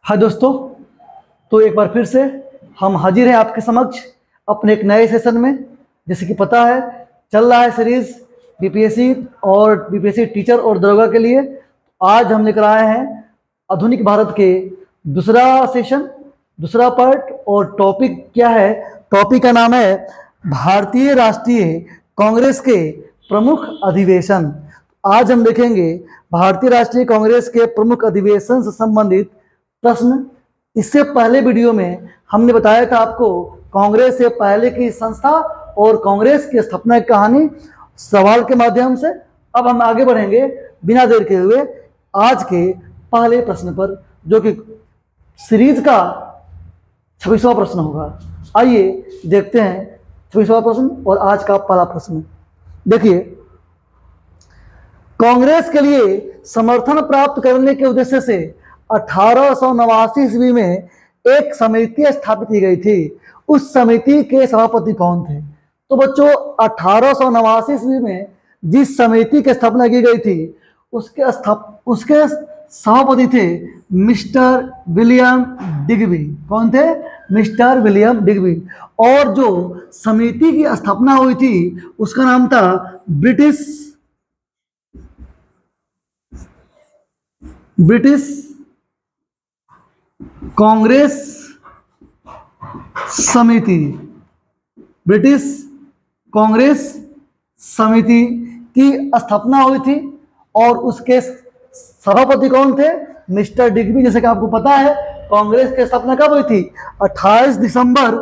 हाँ दोस्तों, तो एक बार फिर से हम हाजिर हैं आपके समक्ष अपने एक नए सेशन में। जैसे कि पता है, चल रहा है सीरीज बीपीएससी और बीपीएससी टीचर और दरोगा के लिए। आज हम लेकर आए हैं आधुनिक भारत के दूसरा सेशन, दूसरा पार्ट। और टॉपिक क्या है? टॉपिक का नाम है भारतीय राष्ट्रीय कांग्रेस के प्रमुख अधिवेशन। आज हम देखेंगे भारतीय राष्ट्रीय कांग्रेस के प्रमुख अधिवेशन से संबंधित प्रश्न। इससे पहले वीडियो में हमने बताया था आपको कांग्रेस से पहले की संस्था और कांग्रेस की स्थापना की कहानी सवाल के माध्यम से। अब हम आगे बढ़ेंगे बिना देर के हुए आज के पहले प्रश्न पर, जो कि सीरीज का 26वां प्रश्न होगा। आइए देखते हैं 26वां प्रश्न और आज का पहला प्रश्न। देखिए, कांग्रेस के लिए समर्थन प्राप्त करने के उद्देश्य से 1889 ईस्वी में एक समिति स्थापित की गई थी। उस समिति के सभापति कौन थे? तो बच्चों, 1889 ईस्वी में जिस समिति की स्थापना की गई थी उसके सभापति थे मिस्टर विलियम डिग्बी। कौन थे? Mister William Digby. और जो समिति की स्थापना हुई थी उसका नाम था ब्रिटिश कांग्रेस समिति। ब्रिटिश कांग्रेस समिति की स्थापना हुई थी और उसके सभापति कौन थे? Mister Digby. जैसे कि आपको पता है, कांग्रेस की स्थापना कब हुई थी? 28 दिसंबर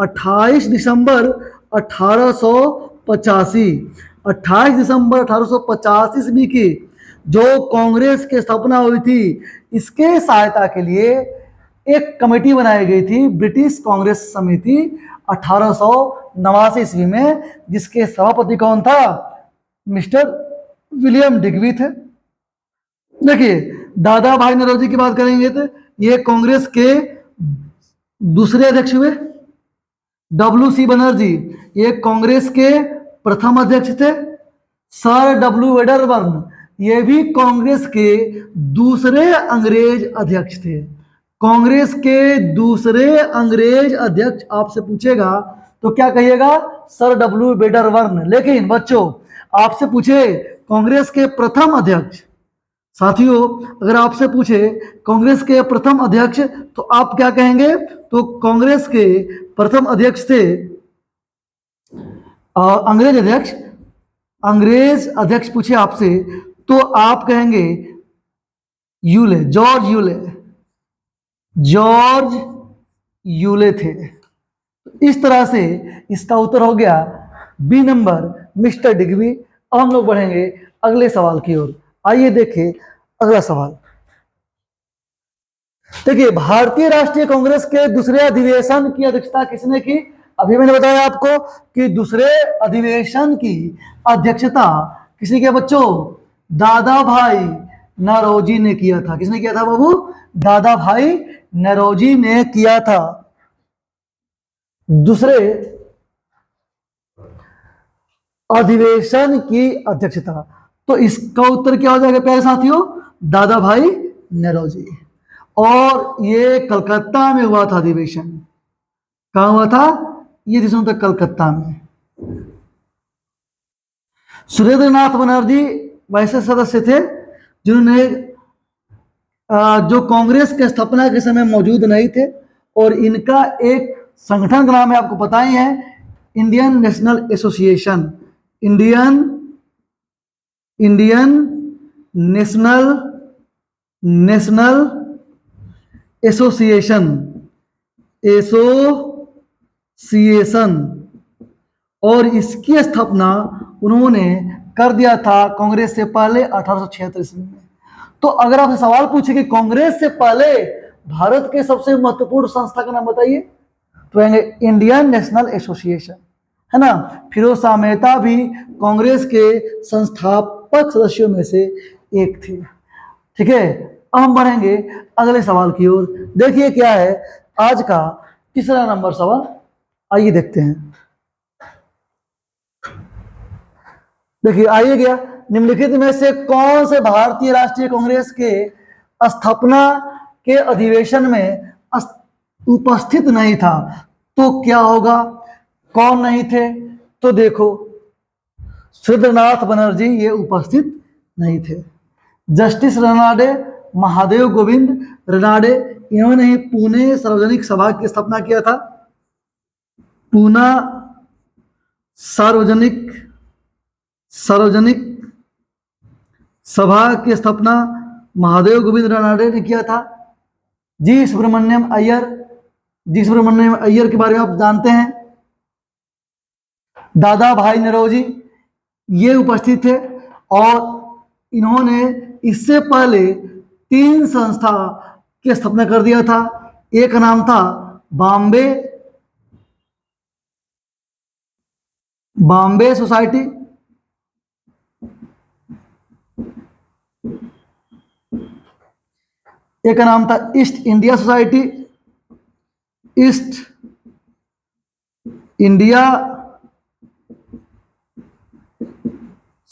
1885। 28 दिसंबर 1885 ईस्वी की जो कांग्रेस की स्थापना हुई थी, इसके सहायता के लिए एक कमेटी बनाई गई थी, ब्रिटिश कांग्रेस समिति, 1889 ईस्वी में, जिसके सभापति कौन था? मिस्टर विलियम डिग्बी थे। देखिए, दादा भाई नौरोजी की बात करेंगे तो ये कांग्रेस के दूसरे अध्यक्ष हुए। डब्ल्यू.सी. बनर्जी ये कांग्रेस के प्रथम अध्यक्ष थे। Sir W. वेडरबर्न ये भी कांग्रेस के दूसरे अंग्रेज अध्यक्ष थे। कांग्रेस के दूसरे अंग्रेज अध्यक्ष आपसे पूछेगा तो क्या कहिएगा? Sir W. वेडरबर्न। लेकिन बच्चों, आपसे पूछे कांग्रेस के प्रथम अध्यक्ष, साथियों, अगर आपसे पूछे कांग्रेस के प्रथम अध्यक्ष तो आप क्या कहेंगे? तो कांग्रेस के प्रथम अध्यक्ष थे अंग्रेज अध्यक्ष पूछे आपसे तो आप कहेंगे यूले, जॉर्ज यूले थे। इस तरह से इसका उत्तर हो गया बी नंबर, मिस्टर डिग्बी। अब हम लोग बढ़ेंगे अगले सवाल की ओर। आइए देखें अगला सवाल। देखिए, भारतीय राष्ट्रीय कांग्रेस के दूसरे अधिवेशन की अध्यक्षता किसने की? अभी मैंने बताया आपको कि दूसरे अधिवेशन की अध्यक्षता किसने किया बच्चों? दादा भाई नौरोजी ने किया था। किसने किया था बाबू? दादा भाई नौरोजी ने किया था दूसरे अधिवेशन की अध्यक्षता। तो इसका उत्तर क्या हो जाएगा प्यारे साथियों? दादा भाई नौरोजी। और ये कलकत्ता में हुआ था अधिवेशन। कहां हुआ था? ये दिसंबर तक कलकत्ता में। सुरेंद्रनाथ बनर्जी वैसे सदस्य थे जिन्होंने जो कांग्रेस के स्थापना के समय मौजूद नहीं थे, और इनका एक संगठन का नाम है, आपको पता ही है, Indian national association. Indian national association. और इसकी स्थापना उन्होंने कर दिया था कांग्रेस से पहले 1876 ईस्वी में। तो अगर आपसे सवाल पूछे कि कांग्रेस से पहले भारत के सबसे महत्वपूर्ण संस्था का नाम बताइए, तो कहेंगे इंडियन नेशनल एसोसिएशन, है ना। फिरोज शाह मेहता भी कांग्रेस के संस्थापक सदस्यों में से एक थे। ठीक है, अब हम बढ़ेंगे अगले सवाल की ओर। देखिए क्या है आज का तीसरा नंबर सवाल। आइए देखते हैं। देखिए, आइए गया, निम्नलिखित में से कौन से भारतीय राष्ट्रीय कांग्रेस के स्थापना के अधिवेशन में उपस्थित नहीं था तो क्या होगा? कौन नहीं थे? तो देखो, सुरेंद्रनाथ बनर्जी ये उपस्थित नहीं थे। जस्टिस रनाडे, महादेव गोविंद रनाडे, इन्होंने ही पुणे सार्वजनिक सभा की स्थापना किया था। पूना सार्वजनिक सभा की स्थापना महादेव गोविंद रनाडे ने किया था। जी सुब्रमण्यम अय्यर के बारे में आप जानते हैं। दादा भाई नौरोजी ये उपस्थित थे और इन्होंने इससे पहले 3 संस्था की स्थापना कर दिया था। एक का नाम था बॉम्बे सोसाइटी, एक का नाम था ईस्ट इंडिया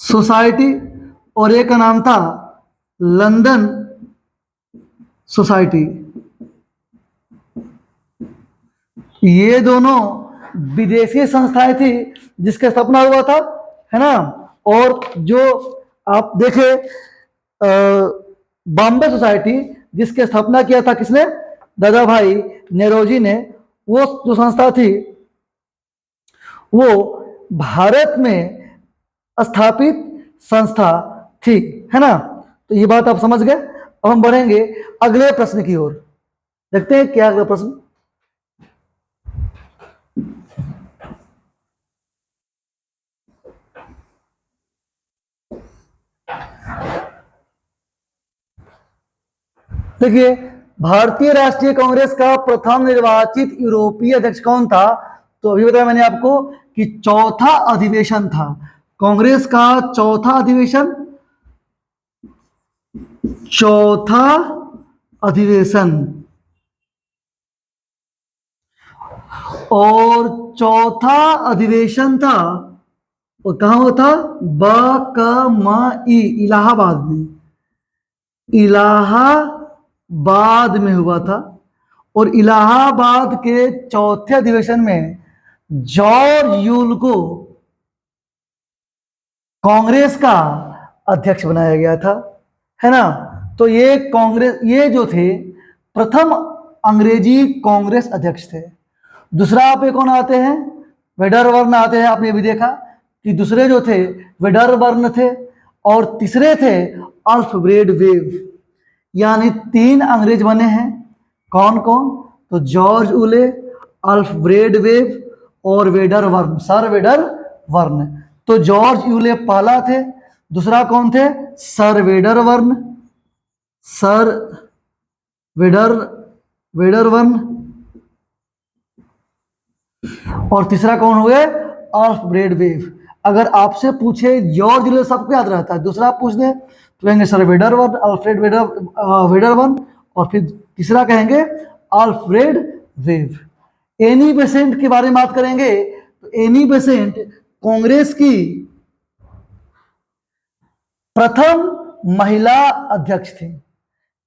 सोसाइटी और एक का नाम था लंदन सोसाइटी। ये दोनों विदेशी संस्थाएं थी जिसका स्थापना हुआ था, है ना। और जो आप देखे बॉम्बे सोसाइटी जिसकी स्थापना किया था किसने? दादा भाई नौरोजी ने। वो जो संस्था थी वो भारत में स्थापित संस्था थी, है ना। तो ये बात आप समझ गए। अब हम बढ़ेंगे अगले प्रश्न की ओर। देखते हैं क्या अगला प्रश्न। देखिए, भारतीय राष्ट्रीय कांग्रेस का प्रथम निर्वाचित यूरोपीय अध्यक्ष कौन था? तो अभी बताया मैंने आपको कि चौथा अधिवेशन था कांग्रेस का। चौथा अधिवेशन और चौथा अधिवेशन था और कहां हुआ था? इलाहाबाद में। इलाहाबाद में हुआ था। और इलाहाबाद के चौथे अधिवेशन में जॉर्ज यूल को कांग्रेस का अध्यक्ष बनाया गया था, है ना। तो ये जो थे प्रथम अंग्रेजी कांग्रेस अध्यक्ष थे। दूसरा पे कौन आते हैं? वेडरबर्न आते हैं। आपने भी देखा कि दूसरे जो थे वेडरबर्न थे और तीसरे थे अल्फ्रेड वेव। यानी 3 अंग्रेज बने हैं। कौन कौन? तो जॉर्ज उले, अल्फ्रेड वेव और वेडरबर्न, सर वेडरबर्न। तो जॉर्ज यूले पहला थे, दूसरा कौन थे? सर वेडरबर्न और तीसरा कौन हुए? Alfred wave. अगर आपसे पूछे जॉर्ज यूले सबको याद रहता है, दूसरा पूछ दे तो कहेंगे सर वेडरबर्न, अल्फ्रेड वेडरबर्न और फिर तीसरा कहेंगे अल्फ्रेड वेव। एनी बेसेंट के बारे में बात करेंगे तो एनी बेसेंट कांग्रेस की प्रथम महिला अध्यक्ष थी।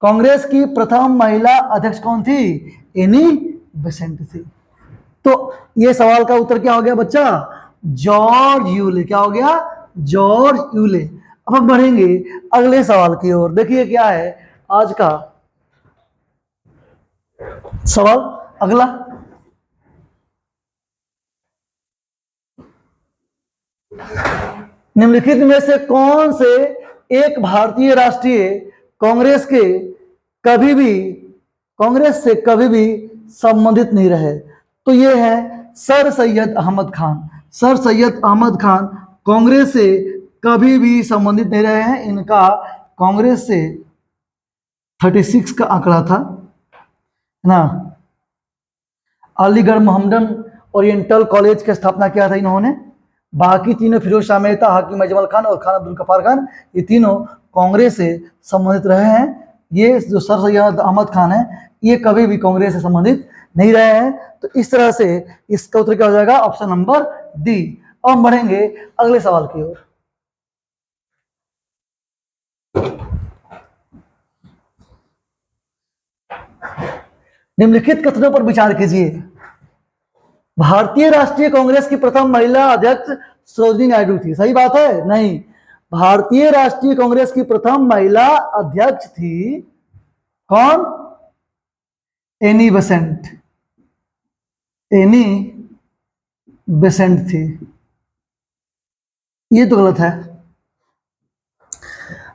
कांग्रेस की प्रथम महिला अध्यक्ष कौन थी? एनी बेसेंट थी। तो ये सवाल का उत्तर क्या हो गया बच्चा? George Yule. क्या हो गया? George Yule. अब हम बढ़ेंगे अगले सवाल की ओर। देखिए क्या है आज का सवाल अगला। निम्नलिखित में से कौन से एक भारतीय राष्ट्रीय कांग्रेस से कभी भी संबंधित नहीं रहे? तो ये है सर सैयद अहमद खान। सर सैयद अहमद खान कांग्रेस से कभी भी संबंधित नहीं रहे हैं। इनका कांग्रेस से 36 का आंकड़ा था, है ना। अलीगढ़ मोहम्मदन ओरिएंटल कॉलेज की स्थापना किया था इन्होंने। बाकी तीनों फिरोज शाह मेहता, हाकिम अजमल खान और खान अब्दुल गफ्फार खान, ये तीनों कांग्रेस से संबंधित रहे हैं। ये जो सर सैयद अहमद खान है ये कभी भी कांग्रेस से संबंधित नहीं रहे हैं। तो इस तरह से इसका उत्तर क्या हो जाएगा? Option number D. अब हम बढ़ेंगे अगले सवाल की ओर। निम्नलिखित कथनों पर विचार कीजिए। भारतीय राष्ट्रीय कांग्रेस की प्रथम महिला अध्यक्ष सरोजिनी नायडू थी। सही बात है? नहीं, भारतीय राष्ट्रीय कांग्रेस की प्रथम महिला अध्यक्ष थी कौन? Annie Besant. एनी बेसेंट थी। ये तो गलत है।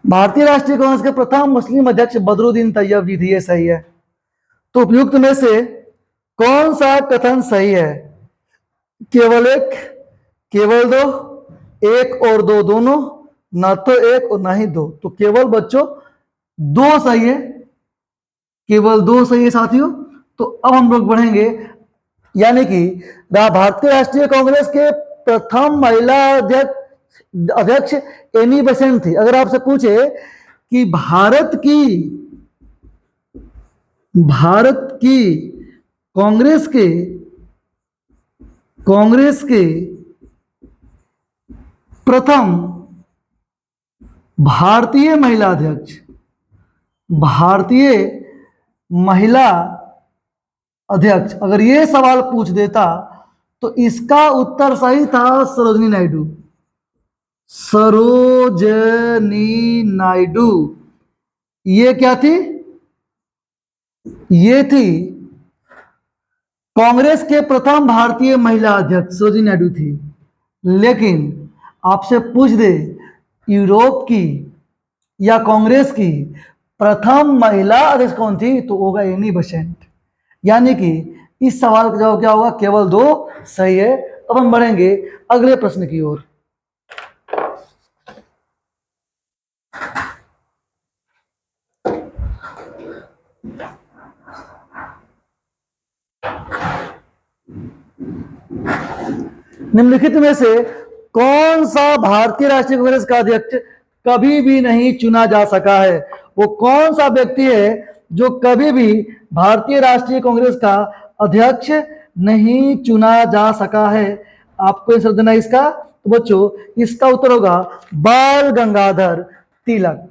भारतीय राष्ट्रीय कांग्रेस के प्रथम मुस्लिम अध्यक्ष बदरुद्दीन तैयब थी। ये सही है। तो उपयुक्त में से कौन सा कथन सही है? केवल एक, केवल दो, एक और दो दोनों, ना तो एक और ना ही दो। तो केवल बच्चों दो सही है, केवल दो सही है साथियों। तो अब हम लोग बढ़ेंगे, यानी कि भारतीय राष्ट्रीय कांग्रेस के प्रथम महिला अध्यक्ष एनी बेसेंट थी। अगर आपसे पूछे कि भारत की कांग्रेस के प्रथम भारतीय महिला अध्यक्ष अगर ये सवाल पूछ देता तो इसका उत्तर सही था सरोजिनी नायडू। सरोजिनी नायडू ये क्या थी? ये थी कांग्रेस के प्रथम भारतीय महिला अध्यक्ष सरोजिनी नायडू थी। लेकिन आपसे पूछ दे यूरोप की या कांग्रेस की प्रथम महिला अध्यक्ष कौन थी, तो होगा एनी बेसेंट। यानी कि इस सवाल का जवाब क्या होगा? केवल दो सही है। अब हम बढ़ेंगे अगले प्रश्न की ओर। निम्नलिखित में से कौन सा भारतीय राष्ट्रीय कांग्रेस का अध्यक्ष कभी भी नहीं चुना जा सका है? वो कौन सा व्यक्ति है जो कभी भी भारतीय राष्ट्रीय कांग्रेस का अध्यक्ष नहीं चुना जा सका है? आपको आंसर देना इसका। तो बच्चों इसका उत्तर होगा बाल गंगाधर तिलक।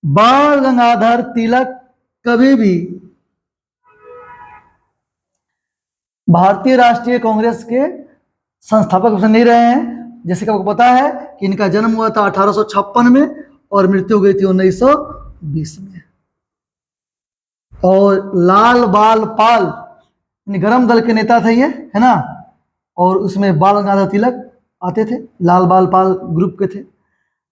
बाल गंगाधर तिलक कभी भी भारतीय राष्ट्रीय कांग्रेस के संस्थापक नहीं रहे हैं। जैसे कि आपको पता है कि इनका जन्म हुआ था 1856 में और मृत्यु हुई थी 1920 में। और लाल बाल पाल गरम दल के नेता थे ये, है ना। और उसमें बाल गंगाधर तिलक आते थे, लाल बाल पाल ग्रुप के थे।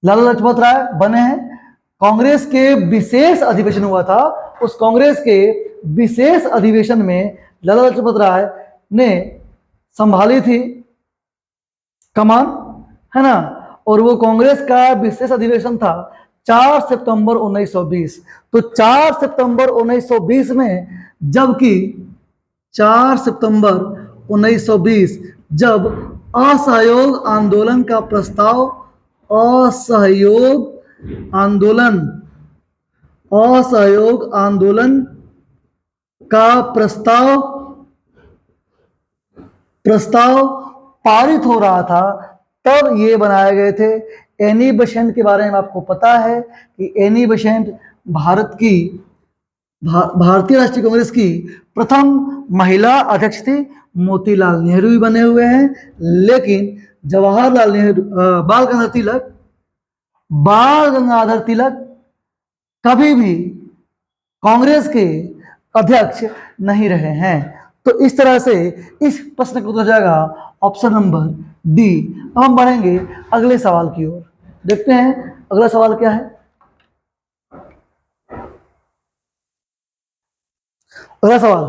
लाला लाजपत राय बने हैं। कांग्रेस के विशेष अधिवेशन हुआ था, उस कांग्रेस के विशेष अधिवेशन में लाला लाजपत राय ने संभाली थी कमान, है ना। और वो कांग्रेस का विशेष अधिवेशन था 4 सितंबर 1920। तो 4 सितंबर 1920 में, जबकि 4 सितंबर 1920 जब असहयोग आंदोलन का प्रस्ताव असहयोग आंदोलन का प्रस्ताव पारित हो रहा था, तब ये बनाए गए थे। एनी बेसेंट के बारे में आपको पता है कि एनी बेसेंट भारतीय राष्ट्रीय कांग्रेस की प्रथम महिला अध्यक्ष थी। मोतीलाल नेहरू भी बने हुए हैं, लेकिन जवाहरलाल नेहरू बाल गंगाधर तिलक कभी भी कांग्रेस के अध्यक्ष नहीं रहे हैं। तो इस तरह से इस प्रश्न का उत्तर जाएगा ऑप्शन नंबर डी। अब हम बढ़ेंगे अगले सवाल की ओर। देखते हैं अगला सवाल क्या है। अगला सवाल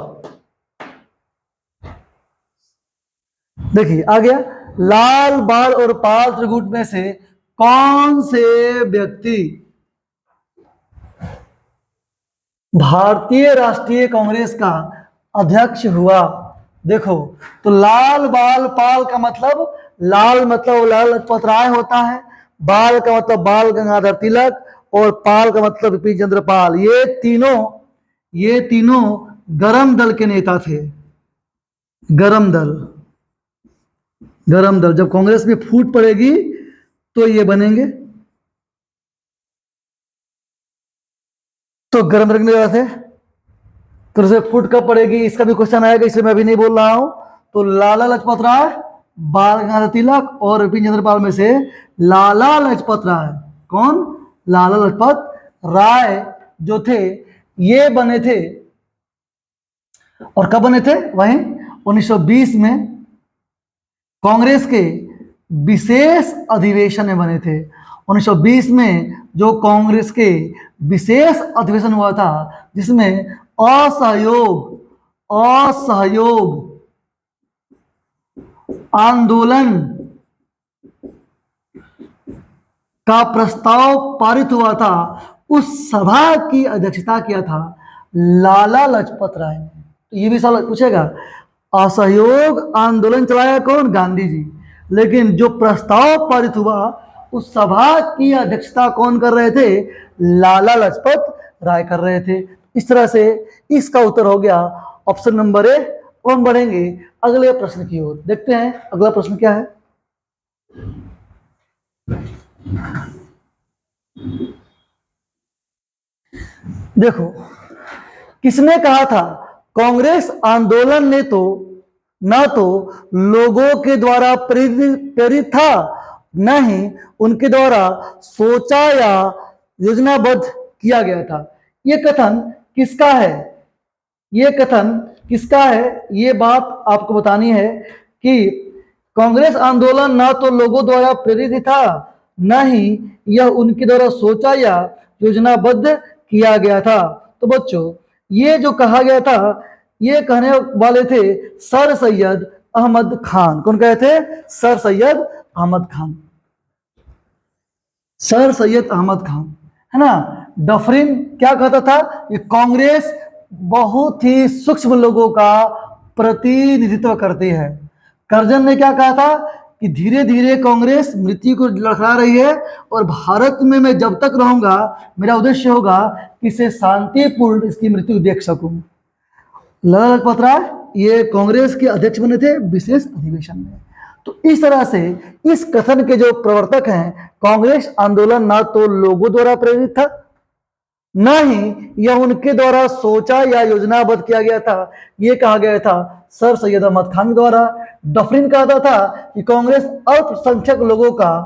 देखिए आ गया। लाल बाल और पाल त्रिगुट में से कौन से व्यक्ति भारतीय राष्ट्रीय कांग्रेस का अध्यक्ष हुआ? देखो, तो लाल बाल पाल का मतलब, लाल मतलब लाला लाजपत राय होता है, बाल का मतलब बाल गंगाधर तिलक, और पाल का मतलब बिपिन चंद्र पाल। ये तीनों गरम दल के नेता थे। गरम दल जब कांग्रेस में फूट पड़ेगी तो ये बनेंगे। तो गरम दल के नेता थे तो जैसे फुट कब पड़ेगी, इसका भी क्वेश्चन आएगा, इसलिए मैं अभी नहीं बोल रहा हूं। तो लाला लाजपत राय, बाल गंगाधर तिलक और विपिन चंद्रपाल में से लाला लाजपत राय, कौन? लाला लाजपत राय जो थे ये बने थे। और कब बने थे? वहीं 1920 में कांग्रेस के विशेष अधिवेशन में बने थे। 1920 में जो कांग्रेस के विशेष अधिवेशन हुआ था, जिसमें असहयोग आंदोलन का प्रस्ताव पारित हुआ था, उस सभा की अध्यक्षता किया था लाला लाजपत राय ने। तो ये भी सवाल पूछेगा, असहयोग आंदोलन चलाया कौन? गांधी जी। लेकिन जो प्रस्ताव पारित हुआ उस सभा की अध्यक्षता कौन कर रहे थे? लाला लाजपत राय कर रहे थे। इस तरह से इसका उत्तर हो गया ऑप्शन नंबर ए। हम बढ़ेंगे अगले प्रश्न की ओर, देखते हैं अगला प्रश्न क्या है। देखो, किसने कहा था कांग्रेस आंदोलन ने तो न तो लोगों के द्वारा प्रेरित था, न ही उनके द्वारा सोचा या योजनाबद्ध किया गया था। यह कथन किसका है? यह कथन किसका है? ये बात आपको बतानी है कि कांग्रेस आंदोलन न तो लोगों द्वारा प्रेरित था, न ही यह उनके द्वारा सोचा या योजनाबद्ध किया गया था। तो बच्चों, ये जो कहा गया था, ये कहने वाले थे सर सैयद अहमद खान। कौन कहे थे? सर सैयद अहमद खान। सर सैयद अहमद खान, है ना। डफरिन क्या कहता था? ये कांग्रेस बहुत ही सूक्ष्म लोगों का प्रतिनिधित्व करती है। कर्जन ने क्या कहा था कि धीरे धीरे कांग्रेस मृत्यु को लड़खड़ा रही है और भारत में मैं जब तक रहूंगा मेरा उद्देश्य होगा कि इसे शांतिपूर्ण इसकी मृत्यु देख सकूं। लाला लाजपत राय ये कांग्रेस के अध्यक्ष बने थे विशेष अधिवेशन में। तो इस तरह से इस कथन के जो प्रवर्तक हैं, कांग्रेस आंदोलन ना तो लोगों द्वारा प्रेरित था, न ही यह उनके द्वारा सोचा या योजनाबद्ध किया गया था, यह कहा गया था सर सैयद अहमद खान द्वारा। डफरिन कहता था कि कांग्रेस अल्पसंख्यक लोगों का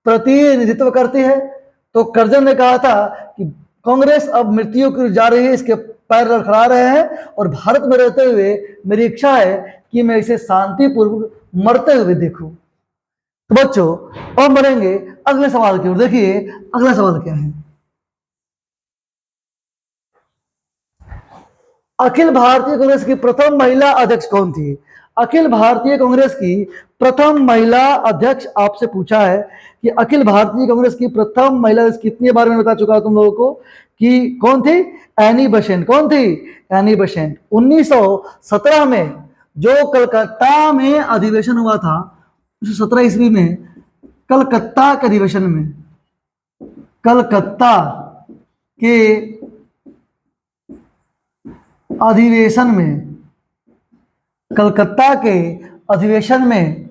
प्रतिनिधित्व करती है। तो कर्जन ने कहा था कि कांग्रेस अब मृत्यु की जा रही है, इसके पैर लड़खड़ा रहे हैं और भारत में रहते हुए मेरी इच्छा है कि मैं इसे शांतिपूर्वक मरते हुए देखूं। तो बच्चों, अब बढ़ेंगे अगले सवाल की ओर। देखिए अगला सवाल क्या है। अखिल भारतीय कांग्रेस की प्रथम महिला अध्यक्ष कौन थी? अखिल भारतीय कांग्रेस की प्रथम महिला अध्यक्ष आपसे पूछा है कि अखिल भारतीय कांग्रेस की प्रथम महिला अध्यक्ष, कितनी बार मैंने बता चुका तुम लोगों को कि कौन थी? Annie Besant. कौन थी? Annie Besant. 1917 में जो कलकत्ता में अधिवेशन हुआ था, 1917 ईस्वी में कलकत्ता के अधिवेशन में, कलकत्ता के अधिवेशन में, कलकत्ता के अधिवेशन में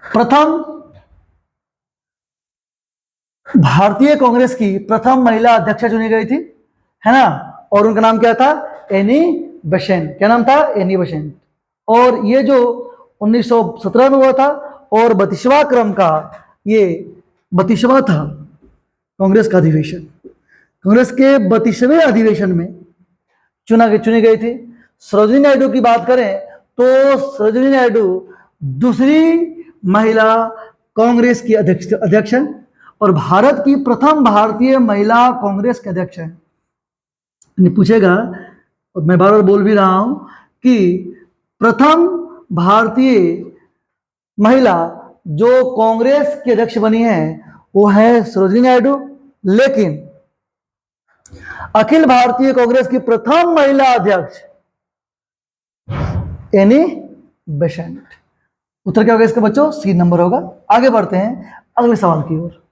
प्रथम भारतीय कांग्रेस की प्रथम महिला अध्यक्ष चुनी गई थी, है ना। और उनका नाम क्या था? Annie Besant. क्या नाम था? Annie Besant. और ये जो 1917 में हुआ था और 32वां क्रम का ये 32वां था कांग्रेस का अधिवेशन। कांग्रेस के 32वें अधिवेशन में चुनी गई थी। सरोजिनी नायडू की बात करें तो सरोजिनी नायडू दूसरी महिला कांग्रेस की अध्यक्ष हैं और भारत की प्रथम भारतीय महिला कांग्रेस के अध्यक्ष हैं। पूछेगा, और मैं बार बार बोल भी रहा हूं कि प्रथम भारतीय महिला जो कांग्रेस की अध्यक्ष बनी है वो है सरोजिनी नायडू, लेकिन अखिल भारतीय कांग्रेस की प्रथम महिला अध्यक्ष एनी बेसेंट। उत्तर क्या होगा इसका बच्चों? सी नंबर होगा। आगे बढ़ते हैं अगले सवाल की ओर।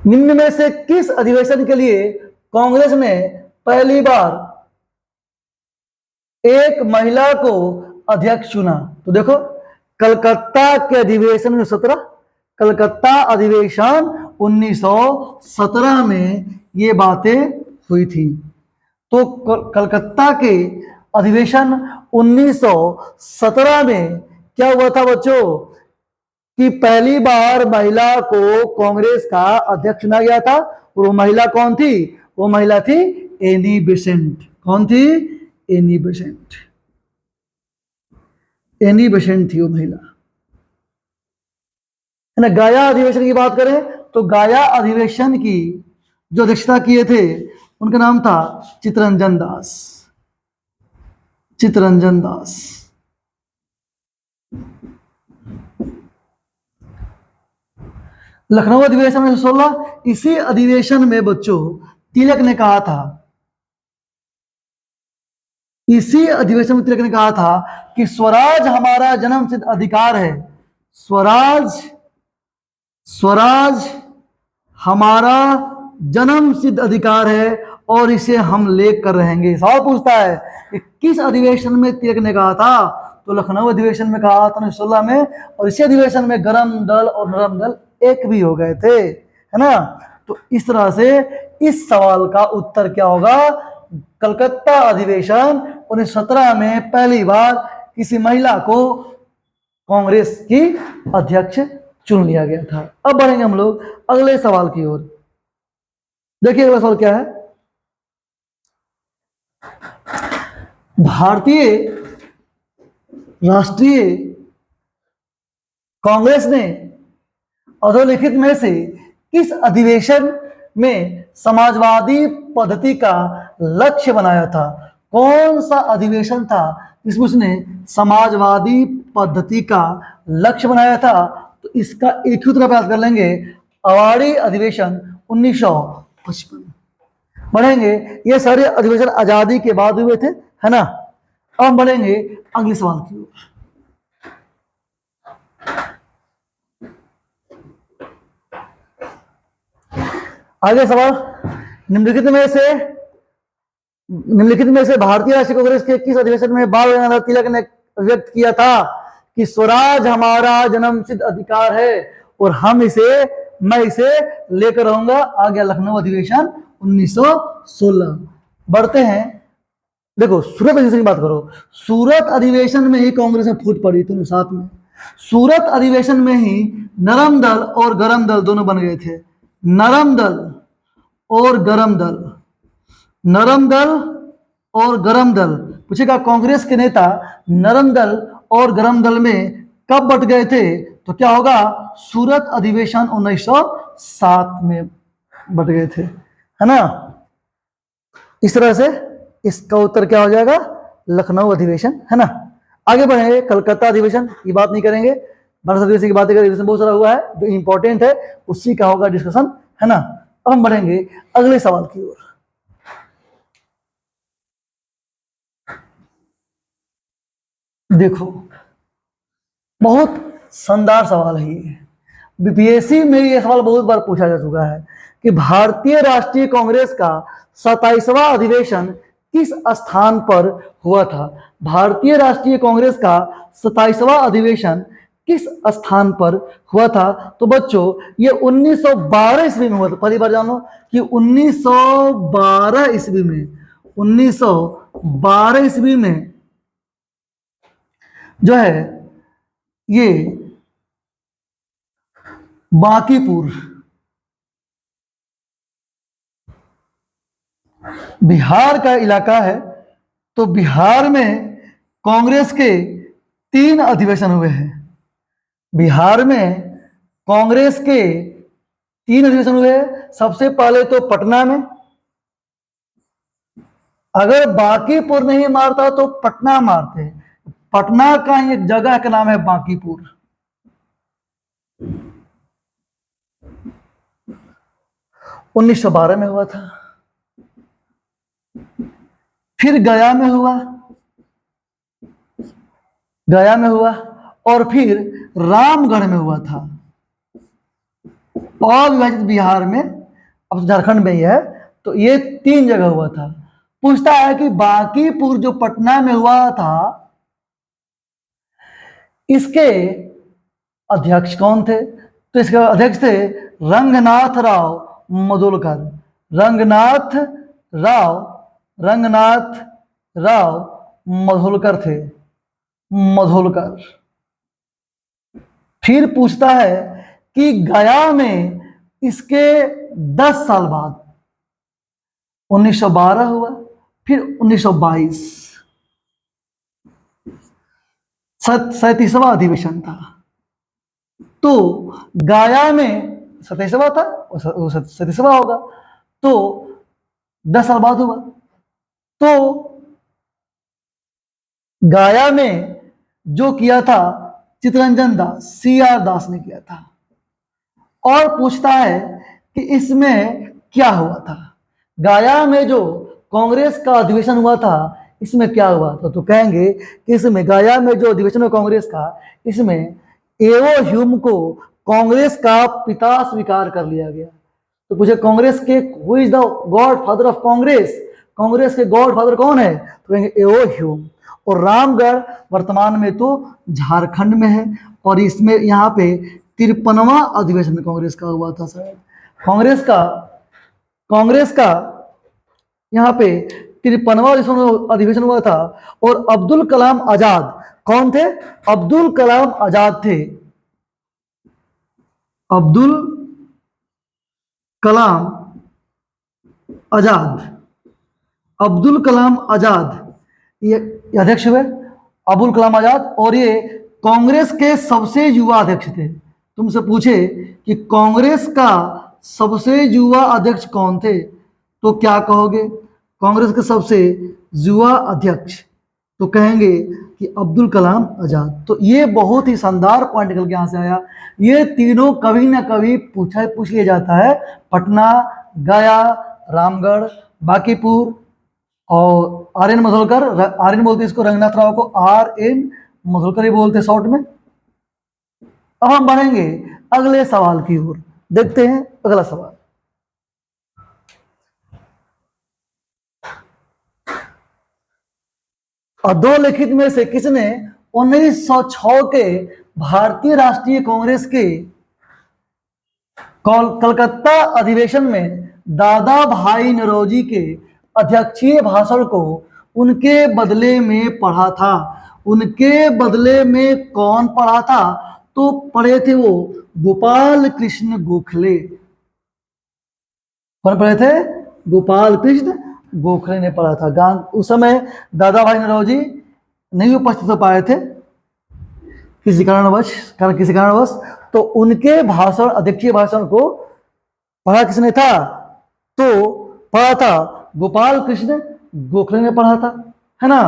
निम्न में से किस अधिवेशन के लिए कांग्रेस ने पहली बार एक महिला को अध्यक्ष चुना? तो देखो, कलकत्ता के अधिवेशन में 17, कलकत्ता अधिवेशन 1917 में ये बातें हुई थी। तो कलकत्ता के अधिवेशन 1917 में क्या हुआ था बच्चों कि पहली बार महिला को कांग्रेस का अध्यक्ष चुना गया था। और वो महिला कौन थी? वो महिला थी एनी बेसेंट। कौन थी? Annie Besant. एनी बेसेंट थी वो महिला, है ना। गाया अधिवेशन की बात करें तो गाया अधिवेशन की जो अध्यक्षता किए थे उनका नाम था चित्तरंजन दास। चित्तरंजन दास। लखनऊ अधिवेशन में 16, इसी अधिवेशन में बच्चों तिलक ने कहा था, इसी अधिवेशन में तिलक ने कहा था कि स्वराज हमारा जन्मसिद्ध अधिकार है। स्वराज, स्वराज हमारा जन्म सिद्ध अधिकार है और इसे हम लेकर रहेंगे। सवाल पूछता है कि किस अधिवेशन में तिलक ने कहा था? तो लखनऊ अधिवेशन में कहा था 1916 में, और इसी अधिवेशन में गरम दल और नरम दल एक भी हो गए थे, है ना। तो इस तरह से इस सवाल का उत्तर क्या होगा? कलकत्ता अधिवेशन 1917 में पहली बार किसी महिला को कांग्रेस की अध्यक्ष चुन लिया गया था। अब बढ़ेंगे हम लोग अगले सवाल की ओर। देखिए अगला सवाल क्या है। भारतीय राष्ट्रीय कांग्रेस ने अधोलिखित में से किस अधिवेशन में समाजवादी पद्धति का लक्ष्य बनाया था? कौन सा अधिवेशन था जिसमें उसने समाजवादी पद्धति का लक्ष्य बनाया था? तो इसका एक ही उत्तर प्रयास कर लेंगे, अवाड़ी अधिवेशन 1955। बढ़ेंगे, ये सारे अधिवेशन आजादी के बाद हुए थे, है ना। अब बढ़ेंगे अगले सवाल की ओर। आगे सवाल, निम्नलिखित में से भारतीय राष्ट्रीय कांग्रेस के किस अधिवेशन में बाल गंगाधर तिलक ने व्यक्त किया था कि स्वराज हमारा जन्मसिद्ध अधिकार है और मैं इसे लेकर रहूंगा? आ गया लखनऊ अधिवेशन 1916। बढ़ते हैं, देखो सूरत अधिवेशन की बात करो। सूरत अधिवेशन में ही कांग्रेस में फूट पड़ी थी साथ में। सूरत अधिवेशन में ही नरम दल और गरम दल दोनों बन गए थे। नरम दल और गरम दल, नरम दल और गरम दल। पूछेगा कांग्रेस के नेता नरम दल और गरम दल में कब बट गए थे? तो क्या होगा? सूरत अधिवेशन 1907 में बट गए थे, है ना। इस तरह से इसका उत्तर क्या हो जाएगा? लखनऊ अधिवेशन, है ना। आगे बढ़ेंगे, कलकत्ता अधिवेशन की बात नहीं करेंगे, बनारस अधिवेशन की बात करेंगे। अधिवेशन बहुत सारा हुआ है जो इंपॉर्टेंट है, उसी का होगा डिस्कशन, है ना। अब हम बढ़ेंगे अगले सवाल की ओर। देखो बहुत शानदार सवाल है ये। बीपीएससी में ये सवाल बहुत बार पूछा जा चुका है कि भारतीय राष्ट्रीय कांग्रेस का 27वां अधिवेशन किस स्थान पर हुआ था? भारतीय राष्ट्रीय कांग्रेस का 27वां अधिवेशन किस स्थान पर हुआ था? तो बच्चों ये 1912 ईस्वी में हुआ था। पहली बार जानो कि 1912 ईस्वी में, 1912 ईस्वी में जो है ये बांकीपुर, बिहार का इलाका है। तो बिहार में कांग्रेस के 3 अधिवेशन हुए हैं। बिहार में कांग्रेस के 3 अधिवेशन हुए हैं। सबसे पहले तो पटना में, अगर बांकीपुर नहीं मारता तो पटना मारते। पटना का एक जगह का नाम है बांकीपुर। उन्नीस सौ 12 में हुआ था। फिर गया में हुआ, गया में हुआ, और फिर रामगढ़ में हुआ था। और विभाजित बिहार में, अब झारखंड में ही है, तो ये 3 जगह हुआ था। पूछता है कि बांकीपुर जो पटना में हुआ था, इसके अध्यक्ष कौन थे? तो इसके अध्यक्ष थे रंगनाथ राव मधुलकर। रंगनाथ राव रंगनाथ राव मधुलकर थे, मधुलकर। फिर पूछता है कि गया में इसके 10 साल बाद 1912 हुआ, फिर 1922 37वां अधिवेशन था। तो गया में 27वां था, वो 37वां होगा, तो 10 साल बाद हुआ। तो गया में जो किया था चित्तरंजन दास, CR दास ने किया था। और पूछता है कि इसमें क्या हुआ था, गया में जो कांग्रेस का अधिवेशन हुआ था इसमें क्या हुआ था? तो कहेंगे कि इसमें गया में जो अधिवेशन हुआ कांग्रेस का, इसमें एओ ह्यूम को कांग्रेस का पिता स्वीकार कर लिया गया। तो पूछे कांग्रेस के who is the God father of Congress, Congress के गॉड फादर कौन है? तो कहेंगे एओ ह्यूम। और रामगढ़ वर्तमान में तो झारखंड में है, और इसमें यहाँ पे 53वां अधिवेशन कांग्रेस का हुआ था शायद। कांग्रेस का यहाँ पे 53वां अधिवेशन हुआ था। और अब्दुल कलाम आजाद कौन थे? अब्दुल कलाम आजाद थे, अब्दुल कलाम आजाद। अब्दुल कलाम आजाद ये अध्यक्ष हुए, अब्दुल कलाम आजाद। और ये कांग्रेस के सबसे युवा अध्यक्ष थे। तुमसे पूछे कि कांग्रेस का सबसे युवा अध्यक्ष कौन थे, तो क्या कहोगे? कांग्रेस के सबसे युवा अध्यक्ष, तो कहेंगे कि अब्दुल कलाम आजाद। तो ये बहुत ही शानदार पॉइंट निकल के यहाँ से आया। ये तीनों कभी ना कभी पूछ लिया जाता है। पटना, गया, रामगढ़, बांकीपुर और RN मधुलकर। RN बोलते इसको, रंगनाथ राव को RN मधुलकर ही बोलते शॉर्ट में। अब हम बढ़ेंगे अगले सवाल की ओर। देखते हैं अगला सवाल। अधोलिखित में से किसने 1906 के भारतीय राष्ट्रीय कांग्रेस के कलकत्ता अधिवेशन में दादा भाई नौरोजी के अध्यक्षीय भाषण को उनके बदले में पढ़ा था? उनके बदले में कौन पढ़ा था? तो पढ़े थे वो गोपाल कृष्ण गोखले। कौन पढ़े थे? गोपाल कृष्ण गोखले ने पढ़ा था। उस समय दादा भाई नौरोजी नहीं उपस्थित हो पाए थे किसी कारणवश। तो उनके भाषण, अध्यक्षीय भाषण को पढ़ा किसने था? तो पढ़ा था गोपाल कृष्ण गोखले ने पढ़ा था, है ना।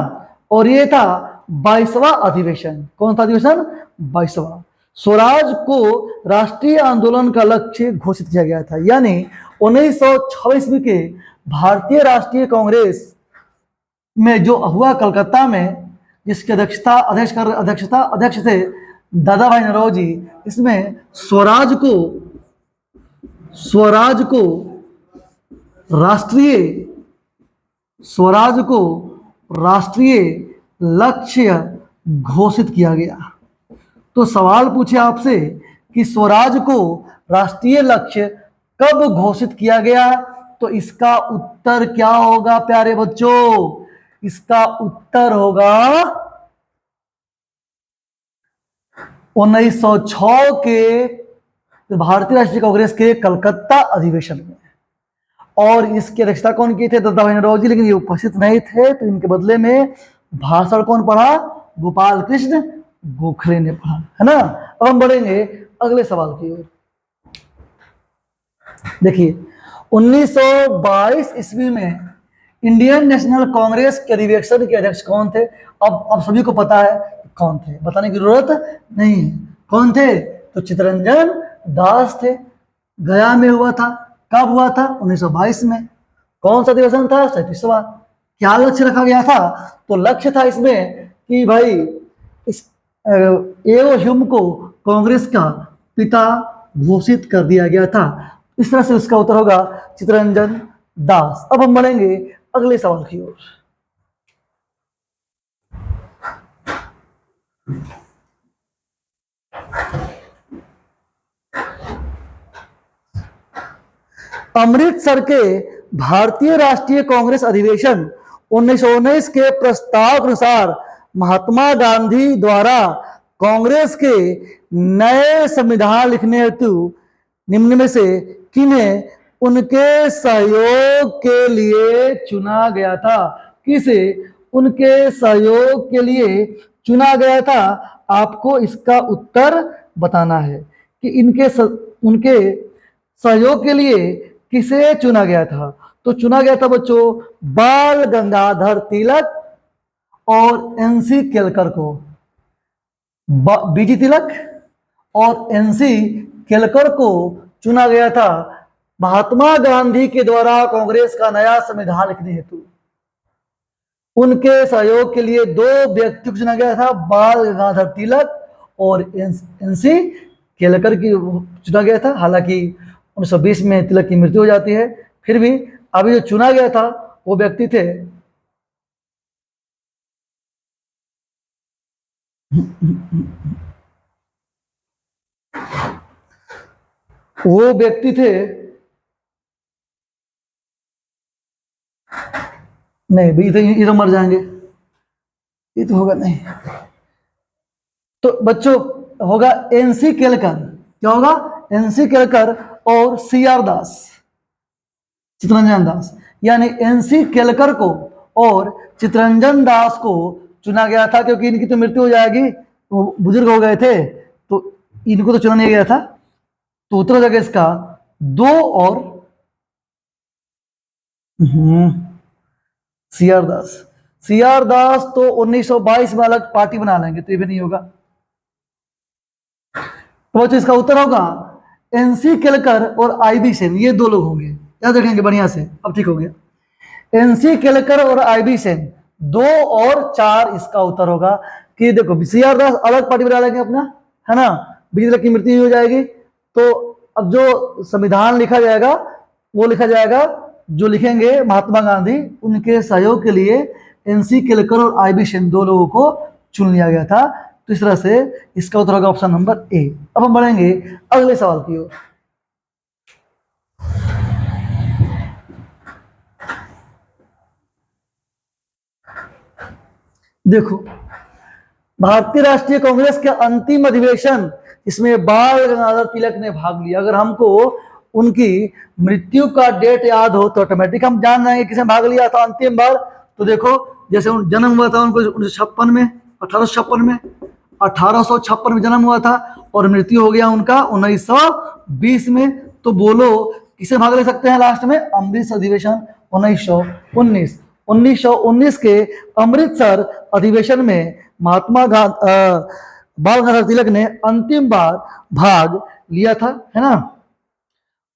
और ये था 22वां अधिवेशन। कौन सा अधिवेशन? 22वां। स्वराज को राष्ट्रीय आंदोलन का लक्ष्य घोषित किया गया था। यानी 1926 के भारतीय राष्ट्रीय कांग्रेस में जो हुआ कलकत्ता में, जिसकी अध्यक्ष थे दादा भाई नौरोजी, इसमें स्वराज राष्ट्रीय लक्ष्य घोषित किया गया। तो सवाल पूछे आपसे कि स्वराज को राष्ट्रीय लक्ष्य कब घोषित किया गया, तो इसका उत्तर क्या होगा प्यारे बच्चों? इसका उत्तर होगा 1906 के भारतीय राष्ट्रीय कांग्रेस के कलकत्ता अधिवेशन में। और इसकी अध्यक्षता कौन की थे? दादा भाई नौरोजी, लेकिन ये उपस्थित नहीं थे, तो इनके बदले में भाषण कौन पढ़ा? गोपाल कृष्ण गोखले ने पढ़ा, है ना। अब हम बढ़ेंगे अगले सवाल की ओर। देखिए 1922 ईस्वी में इंडियन नेशनल कांग्रेस के अधिवेशन के अध्यक्ष कौन थे? अब सभी को पता है कौन थे, बताने की जरूरत नहीं है। कौन थे? तो चित्तरंजन दास थे। गया में हुआ था। कब हुआ था? 1922 में। कौन सा अधिवेशन था? 37वां। क्या लक्ष्य रखा गया था? तो लक्ष्य था इसमें कि भाई इस एओ ह्यूम को कांग्रेस का पिता घोषित कर दिया गया था। इस तरह से उसका उत्तर होगा चित्तरंजन दास। अब हम बढ़ेंगे अगले सवाल की ओर। अमृतसर के भारतीय राष्ट्रीय कांग्रेस अधिवेशन 1919 के प्रस्ताव के अनुसार महात्मा गांधी द्वारा कांग्रेस के नए संविधान लिखने हेतु निम्न में से किन्हें उनके सहयोग के लिए चुना गया था? किसे उनके सहयोग के लिए चुना गया था? आपको इसका उत्तर बताना है कि उनके सहयोग के लिए किसे चुना गया था। तो चुना गया था बच्चों बाल गंगाधर तिलक और एनसी केलकर को। बीजी तिलक और एनसी केलकर को चुना गया था महात्मा गांधी के द्वारा कांग्रेस का नया संविधान लिखने हेतु। उनके सहयोग के लिए दो व्यक्ति को चुना गया था, बाल गंगाधर तिलक और एनसी केलकर की चुना गया था। हालांकि 1920 में तिलक की मृत्यु हो जाती है, फिर भी अभी जो चुना गया था वो व्यक्ति थे नहीं भाई, ये तो मर जाएंगे, ये तो होगा नहीं। तो बच्चों होगा एनसी केलकर। क्या होगा? एनसी केलकर और सीआर दास, चितरंजन दास। यानी एनसी केलकर को और चितरंजन दास को चुना गया था, क्योंकि इनकी तो मृत्यु हो जाएगी, वो बुजुर्ग हो गए थे, तो इनको तो चुना नहीं गया था। तो उत्तर हो जाएगा इसका 2 और सीआर दास। सीआर दास तो 1922 में अलग पार्टी बना लेंगे, तो ये भी नहीं होगा। तो इसका उत्तर होगा एनसी केलकर और आईबी सेन, ये 2 लोग होंगे। याद रखेंगे बढ़िया से, अब ठीक हो गया। एनसी केलकर और आईबी सेन 2 और 4 इसका उत्तर होगा। कि देखो सीआर दास अलग पार्टी बना लेंगे अपना, है ना, बीजी तिलक की मृत्यु हो जाएगी। तो अब जो संविधान लिखा जाएगा वो लिखा जाएगा, जो लिखेंगे महात्मा गांधी, उनके सहयोग के लिए एनसी केलकर और आईबी सेन 2 लोगों को चुन लिया गया था। तो इस तरह से इसका उत्तर होगा ऑप्शन नंबर ए। अब हम बढ़ेंगे अगले सवाल की ओर। देखो भारतीय राष्ट्रीय कांग्रेस के अंतिम अधिवेशन, इसमें बाल गंगाधर तिलक ने भाग लिया। अगर हमको उनकी मृत्यु का डेट याद हो तो ऑटोमेटिक हम जान जाएंगे किसने भाग लिया था अंतिम बार। तो देखो जैसे जन्म हुआ था उनको 1956 में, 1856 में जन्म हुआ था और मृत्यु हो गया उनका 1920 में। तो बोलो किसे भाग ले सकते हैं लास्ट में? अमृतसर अधिवेशन 1919 के अमृतसर अधिवेशन में महात्मा बाल गंगाधर तिलक ने अंतिम बार भाग लिया था, है ना।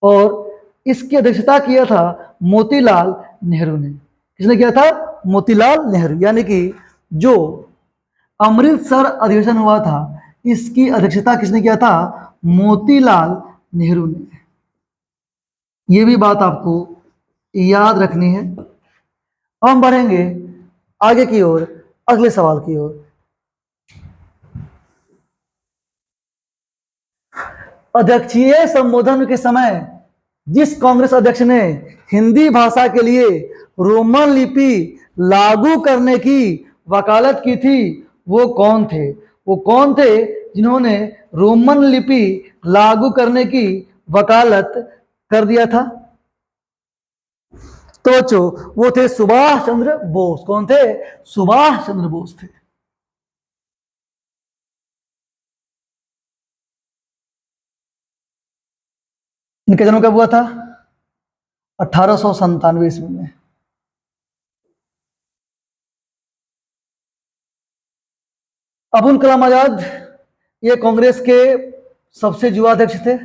और इसकी अध्यक्षता किया था मोतीलाल नेहरू ने। किसने किया था? मोतीलाल नेहरू। यानी कि जो अमृतसर अधिवेशन हुआ था इसकी अध्यक्षता किसने किया था? मोतीलाल नेहरू ने। यह भी बात आपको याद रखनी है। हम बढ़ेंगे आगे की ओर, अगले सवाल की ओर। अध्यक्षीय संबोधन के समय जिस कांग्रेस अध्यक्ष ने हिंदी भाषा के लिए रोमन लिपि लागू करने की वकालत की थी वो कौन थे? वो कौन थे जिन्होंने रोमन लिपि लागू करने की वकालत कर दिया था? तो बच्चों वो थे सुभाष चंद्र बोस। कौन थे? सुभाष चंद्र बोस थे। इनका जन्म कब हुआ था? 1897 ईस्वी में। अबुल कलाम आजाद ये कांग्रेस के सबसे युवा अध्यक्ष थे।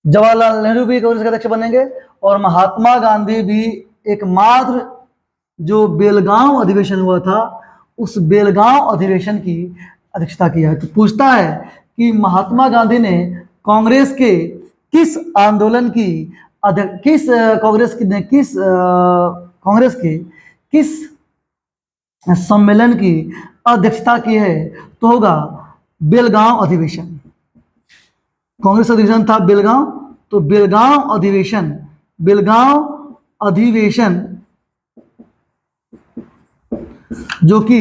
जवाहरलाल नेहरू भी कांग्रेस के अध्यक्ष बनेंगे और महात्मा गांधी भी एकमात्र जो बेलगांव अधिवेशन हुआ था उस बेलगांव अधिवेशन की अध्यक्षता किया है। तो पूछता है कि महात्मा गांधी ने कांग्रेस के किस आंदोलन की किस कांग्रेस की किस कांग्रेस के किस सम्मेलन की अध्यक्षता की है? तो होगा बेलगांव अधिवेशन। कांग्रेस अधिवेशन था बेलगांव, तो बेलगांव अधिवेशन जो कि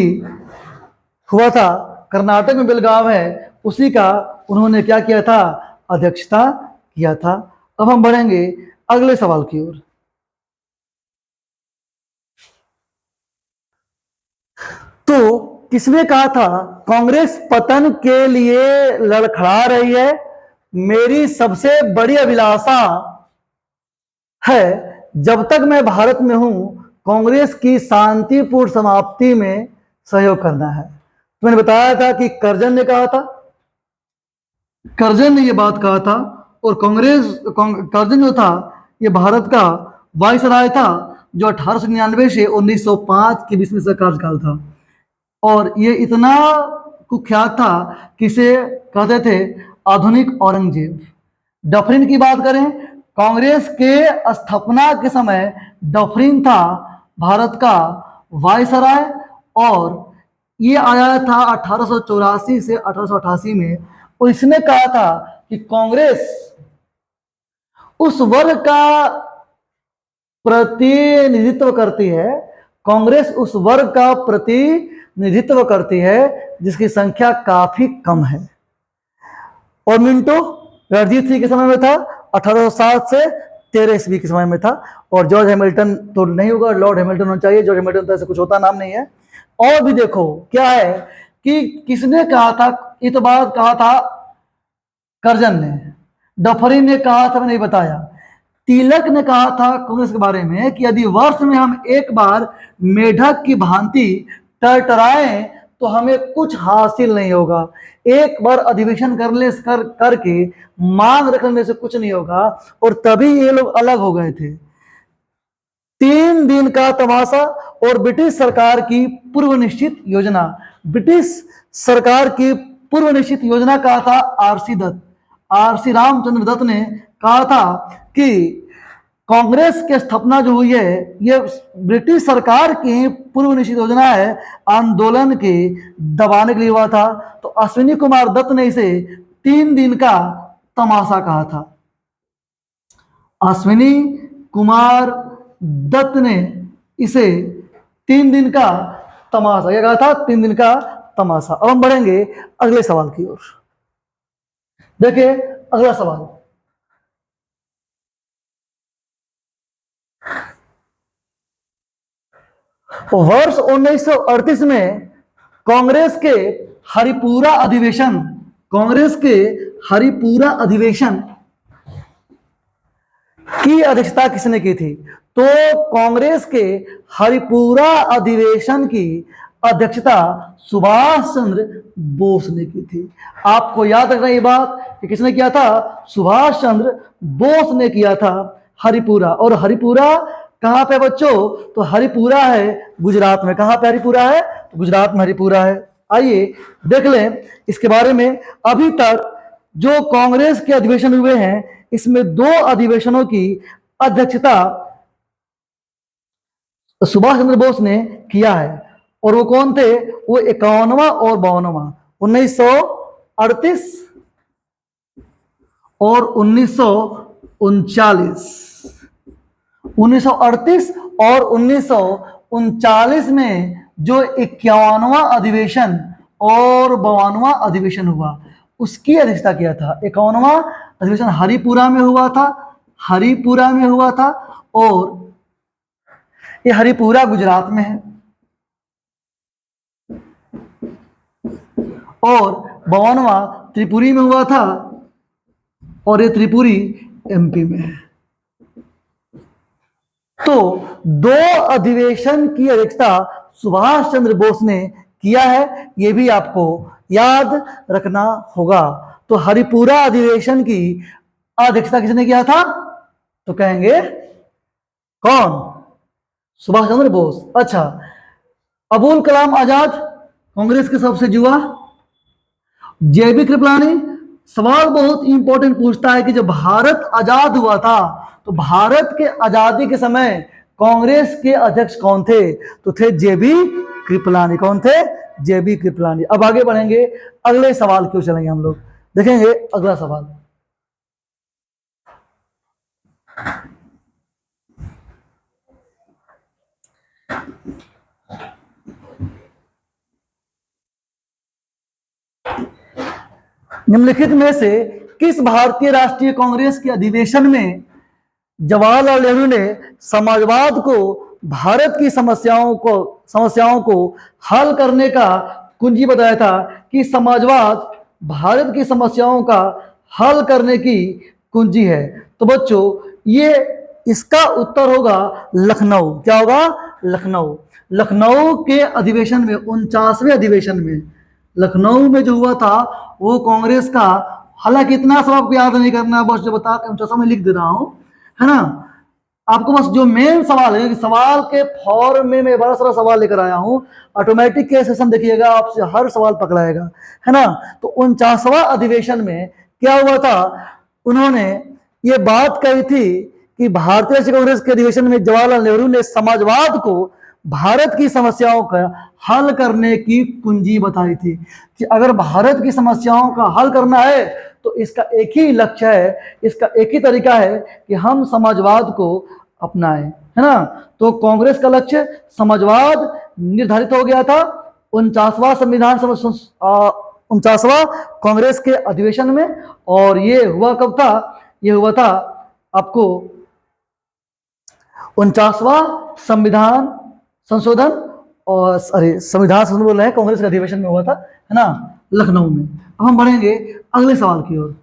हुआ था, कर्नाटक में बेलगांव है, उसी का उन्होंने क्या किया था, अध्यक्षता किया था। अब हम बढ़ेंगे अगले सवाल की ओर। तो किसने कहा था कांग्रेस पतन के लिए लड़खड़ा रही है, मेरी सबसे बड़ी अभिलाषा है जब तक मैं भारत में हूं कांग्रेस की शांतिपूर्ण समाप्ति में सहयोग करना है। तो मैंने बताया था कि करजन ने कहा था, करजन ने यह बात कहा था, और करजन जो था ये भारत का वायसराय था जो 1899 से 1905 के बीच में इसका कार्यकाल था। और ये इतना कुख्यात था कि इसे कहते थे आधुनिक औरंगजेब। डफरिन की बात करें, कांग्रेस के स्थापना के समय डफरिन था भारत का वायसराय, और ये आया था 1884 से 1888 में। और इसने कहा था कि कांग्रेस उस वर्ग का प्रतिनिधित्व करती है, कांग्रेस उस वर्ग का प्रतिनिधित्व करती है जिसकी संख्या काफी कम है। और मिंटो रणजीत सिंह के समय में था, 1807 से 13 ईस्वी के समय में था। और जॉर्ज हैमिल्टन तो नहीं होगा, लॉर्ड हैमिल्टन होना चाहिए, जॉर्ज हैमिल्टन तो ऐसे कुछ होता नाम नहीं है। और भी देखो क्या है कि किसने कहा था, ये तो बात कहा था करजन ने, डफरिन ने कहा था, मैंने नहीं बताया। तिलक ने कहा था कांग्रेस के बारे में कि यदि वर्ष में हम एक बार मेढक की भांति टरटराएं तो हमें कुछ हासिल नहीं होगा, एक बार अधिवेशन करके मांग रखने से कुछ नहीं होगा। और तभी ये लोग अलग हो गए थे। 3 दिन का तमाशा और ब्रिटिश सरकार की पूर्व निश्चित योजना। ब्रिटिश सरकार की पूर्व निश्चित योजना कहा था आरसी रामचंद्र दत्त ने कहा था कि कांग्रेस की स्थापना जो हुई है ये ब्रिटिश सरकार की पूर्व निश्चित योजना है, आंदोलन के दबाने के लिए हुआ था। तो अश्विनी कुमार दत्त ने इसे 3 दिन का तमाशा कहा था। अश्विनी कुमार दत्त ने इसे 3 दिन का तमाशा, क्या कहा था, 3 दिन का तमाशा। अब हम बढ़ेंगे अगले सवाल की ओर। देखिए अगला सवाल, वर्ष 1938 में कांग्रेस के हरिपुरा अधिवेशन की अध्यक्षता किसने की थी? तो कांग्रेस के हरिपुरा अधिवेशन की अध्यक्षता सुभाष चंद्र बोस ने की थी। आपको याद रखना ये बात कि किसने किया था, सुभाष चंद्र बोस ने किया था हरिपुरा। और हरिपुरा कहां पे बच्चों, तो हरिपुरा है गुजरात में। कहां पे हरिपुरा है, तो गुजरात में हरिपुरा है। आइए देख लें इसके बारे में। अभी तक जो कांग्रेस के अधिवेशन हुए हैं इसमें 2 अधिवेशनों की अध्यक्षता सुभाष चंद्र बोस ने किया है। और वो कौन थे, वो 51वां और 52वां, 1938 और 1939। 1938 और 1939 में जो 51वां अधिवेशन और 52वां अधिवेशन हुआ उसकी अध्यक्षता किया था। 51वां अधिवेशन हरिपुरा में हुआ था, और ये हरिपुरा गुजरात में है। और 52वां त्रिपुरी में हुआ था, और ये त्रिपुरी एमपी में है। तो 2 अधिवेशन की अध्यक्षता सुभाष चंद्र बोस ने किया है, यह भी आपको याद रखना होगा। तो हरिपुरा अधिवेशन की अध्यक्षता किसने किया था, तो कहेंगे कौन, सुभाष चंद्र बोस। अच्छा, अबुल कलाम आजाद कांग्रेस के सबसे युवा। जेबी कृपलानी, सवाल बहुत इंपॉर्टेंट पूछता है कि जब भारत आजाद हुआ था तो भारत के आजादी के समय कांग्रेस के अध्यक्ष कौन थे, तो थे जेबी कृपलानी। कौन थे, जेबी कृपलानी। अब आगे बढ़ेंगे, अगले सवाल क्यों चलेंगे हम लोग, देखेंगे अगला सवाल। निम्नलिखित में से किस भारतीय राष्ट्रीय कांग्रेस के अधिवेशन में जवाहरलाल नेहरू ने समाजवाद को भारत की समस्याओं को हल करने का कुंजी बताया था कि समाजवाद भारत की समस्याओं का हल करने की कुंजी है? तो बच्चों ये इसका उत्तर होगा लखनऊ। क्या होगा? लखनऊ। लखनऊ के अधिवेशन में 49वें अधिवेशन में लखनऊ में जो हुआ था वो कांग्रेस का, हालांकि इतना सब आपको याद नहीं करना, बस जो बता 49 में लिख दे रहा हूं, है ना। आपको बस जो मेन सवाल है, सवाल के फॉर्म में मैं बड़ा सारा सवाल लेकर आया हूं, ऑटोमेटिक के सेशन देखिएगा आपसे हर सवाल पकड़ाएगा, है ना। तो 49वां अधिवेशन में क्या हुआ था, उन्होंने ये बात कही थी कि भारतीय राष्ट्रीय कांग्रेस के अधिवेशन में जवाहरलाल नेहरू ने समाजवाद को भारत की समस्याओं का हल करने की कुंजी बताई थी कि अगर भारत की समस्याओं का हल करना है तो इसका एक ही लक्ष्य है, इसका एक ही तरीका है कि हम समाजवाद को अपनाएं, है ना। तो कांग्रेस का लक्ष्य समाजवाद निर्धारित हो गया था 49वां संविधान 49वां कांग्रेस के अधिवेशन में। और ये हुआ कब था? ये हुआ था आपको 49वां संविधान संशोधन, और संविधान संशोधन बोल रहे हैं, कांग्रेस के अधिवेशन में हुआ था, है ना, लखनऊ में। अब हम बढ़ेंगे अगले सवाल की ओर।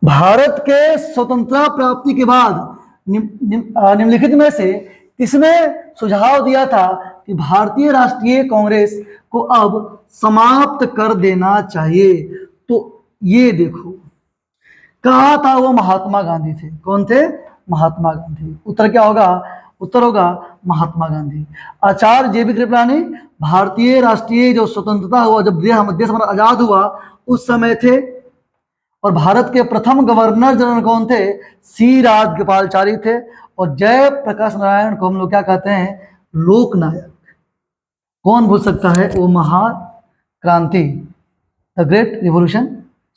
भारत के स्वतंत्रता प्राप्ति के बाद निम्नलिखित में से किसने सुझाव दिया था कि भारतीय राष्ट्रीय कांग्रेस को अब समाप्त कर देना चाहिए? तो ये देखो, कहा था वो महात्मा गांधी थे। कौन थे? महात्मा गांधी। उत्तर क्या होगा? उत्तर होगा महात्मा गांधी। आचार्य जे बी कृपलानी भारतीय राष्ट्रीय जो स्वतंत्रता हुआ, जब देश हमारा आजाद हुआ उस समय थे। और भारत के प्रथम गवर्नर जनरल कौन थे? सी राजगोपालचारी थे। और जयप्रकाश नारायण को हम लोग क्या कहते हैं? लोकनायक। कौन भूल सकता है वो महाक्रांति, द ग्रेट रिवॉल्यूशन,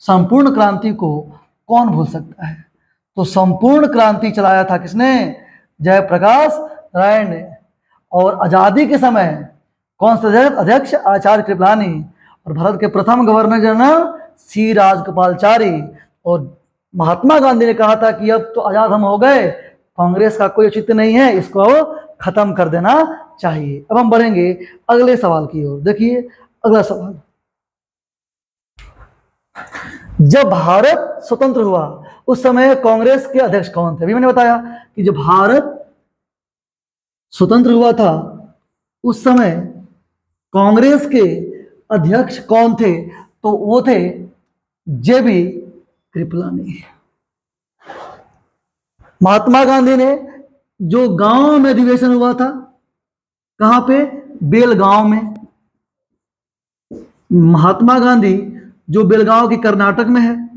संपूर्ण क्रांति को कौन भूल सकता है? तो संपूर्ण क्रांति चलाया था किसने? जयप्रकाश नारायण ने। और आजादी के समय कौन से अध्यक्ष? आचार्य कृपलानी। और भारत के प्रथम गवर्नर जनरल सी राजगोपालचारी। और महात्मा गांधी ने कहा था कि अब तो आजाद हम हो गए, कांग्रेस का कोई औचित्य नहीं है, इसको खत्म कर देना चाहिए। अब हम बढ़ेंगे अगले सवाल की ओर। देखिए अगला सवाल, जब भारत स्वतंत्र हुआ उस समय कांग्रेस के अध्यक्ष कौन थे? अभी मैंने बताया कि जब भारत स्वतंत्र हुआ था उस समय कांग्रेस के अध्यक्ष कौन थे? तो वो थे जे बी कृपलानी। महात्मा गांधी ने जो गांव में अधिवेशन हुआ था, कहां पे? बेलगांव में। महात्मा गांधी जो बेलगांव की कर्नाटक में है,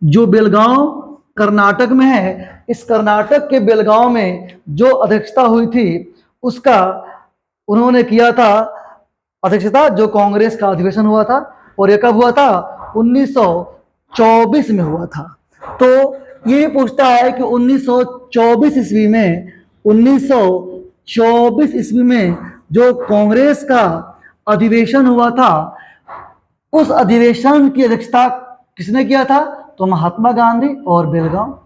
जो बेलगांव कर्नाटक में है, इस कर्नाटक के बेलगांव में जो अध्यक्षता हुई थी उसका उन्होंने किया था अध्यक्षता, जो कांग्रेस का अधिवेशन हुआ था। और यह कब हुआ था? 1924 में हुआ था। तो ये पूछता है कि 1924 ईस्वी में 1924 ईस्वी में जो कांग्रेस का अधिवेशन हुआ था, उस अधिवेशन की अध्यक्षता किसने किया था? तो महात्मा गांधी और बेलगांव।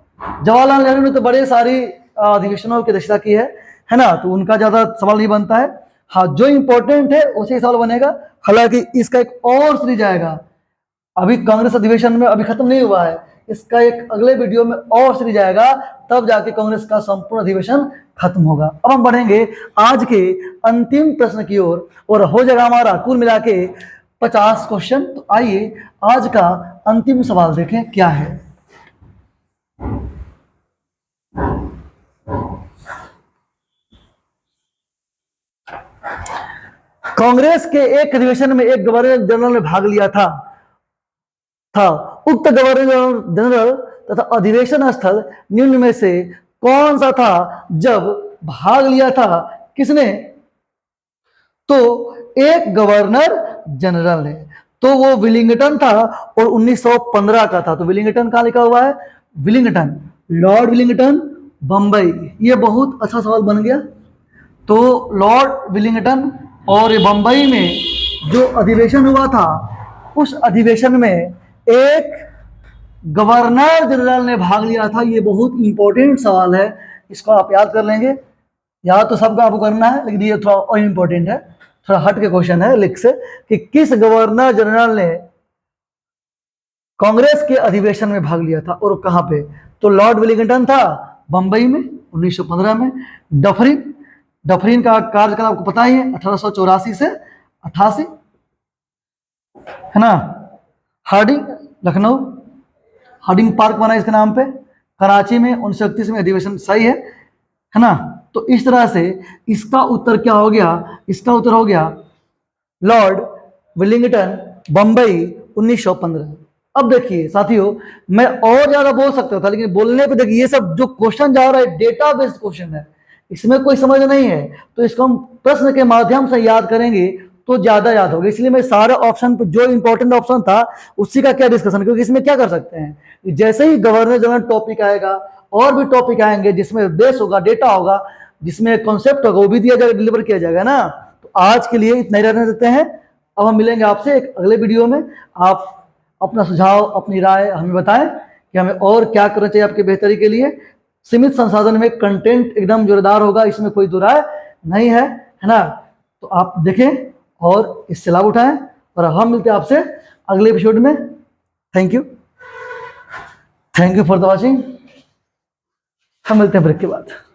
जवाहरलाल नेहरू ने तो बड़े सारी अधिवेशनों की अध्यक्षता की है ना, तो उनका ज्यादा सवाल नहीं बनता है। हाँ, जो इंपॉर्टेंट है उसी सवाल बनेगा। हालांकि इसका एक और सीरीज आएगा, अभी कांग्रेस अधिवेशन में अभी खत्म नहीं हुआ है, इसका एक अगले वीडियो में और सीरीज आएगा, तब जाके कांग्रेस का संपूर्ण अधिवेशन खत्म होगा। अब हम बढ़ेंगे आज के अंतिम प्रश्न की ओर, और हो जाएगा हमारा कुल मिला के 50 क्वेश्चन। तो आइए आज का अंतिम सवाल देखें क्या है। कांग्रेस के एक अधिवेशन में एक गवर्नर जनरल ने भाग लिया था। उक्त गवर्नर जनरल तथा अधिवेशन स्थल निम्न में से कौन सा था जब भाग लिया था किसने? तो एक गवर्नर जनरल ने, तो वो विलिंगटन था और 1915 का था। तो विलिंगटन कहां लिखा हुआ है? विलिंगटन, लॉर्ड विलिंगटन बम्बई, ये बहुत अच्छा सवाल बन गया। तो लॉर्ड विलिंगटन और ये बम्बई में जो अधिवेशन हुआ था, उस अधिवेशन में एक गवर्नर जनरल ने भाग लिया था। ये बहुत इंपॉर्टेंट सवाल है, इसको आप याद कर लेंगे। याद तो सबका आपको करना है, लेकिन ये थोड़ा और इम्पोर्टेंट है, थोड़ा हट के क्वेश्चन है लिख से, कि किस गवर्नर जनरल ने कांग्रेस के अधिवेशन में भाग लिया था और कहां पे। तो लॉर्ड विलिंगटन था बंबई में 1915 में। डफरिन, डफरिन का कार्यकाल आपको पता ही है, 1884 से 88, है ना। हार्डिंग, लखनऊ, हार्डिंग पार्क बना इसके नाम पे। कराची में 1931 में अधिवेशन, सही है ना। तो इस तरह से इसका उत्तर क्या हो गया, इसका उत्तर हो गया लॉर्ड विलिंगटन, बंबई 1915। अब देखिए साथियों, मैं और ज्यादा बोल सकता था, लेकिन बोलने पे देखिए ये सब जो क्वेश्चन जा रहा है डेटा बेस्ड क्वेश्चन है, इसमें कोई समझ नहीं है, तो इसको हम प्रश्न के माध्यम से याद करेंगे तो ज्यादा याद होगा। इसलिए मैं सारे ऑप्शन पे जो इंपॉर्टेंट ऑप्शन था उसी का क्या डिस्कशन, क्योंकि इसमें क्या कर सकते हैं, जैसे ही गवर्नर जनरल टॉपिक आएगा और भी टॉपिक आएंगे जिसमें बेस होगा, डेटा होगा, जिसमें कॉन्सेप्ट होगा, वो भी दिया जाएगा, डिलीवर किया जाएगा ना। तो आज के लिए इतना ही रहने देते हैं। अब हम मिलेंगे आपसे एक अगले वीडियो में। आप अपना सुझाव, अपनी राय हमें बताएं कि हमें और क्या करना चाहिए आपकी बेहतरी के लिए। सीमित संसाधन में कंटेंट एकदम जोरदार होगा, इसमें कोई दो राय नहीं है ना। तो आप देखें और इससे लाभ उठाएं, और हम मिलते हैं आपसे अगले एपिसोड में। Thank you for the watching. हम मिलते हैं ब्रेक के बाद।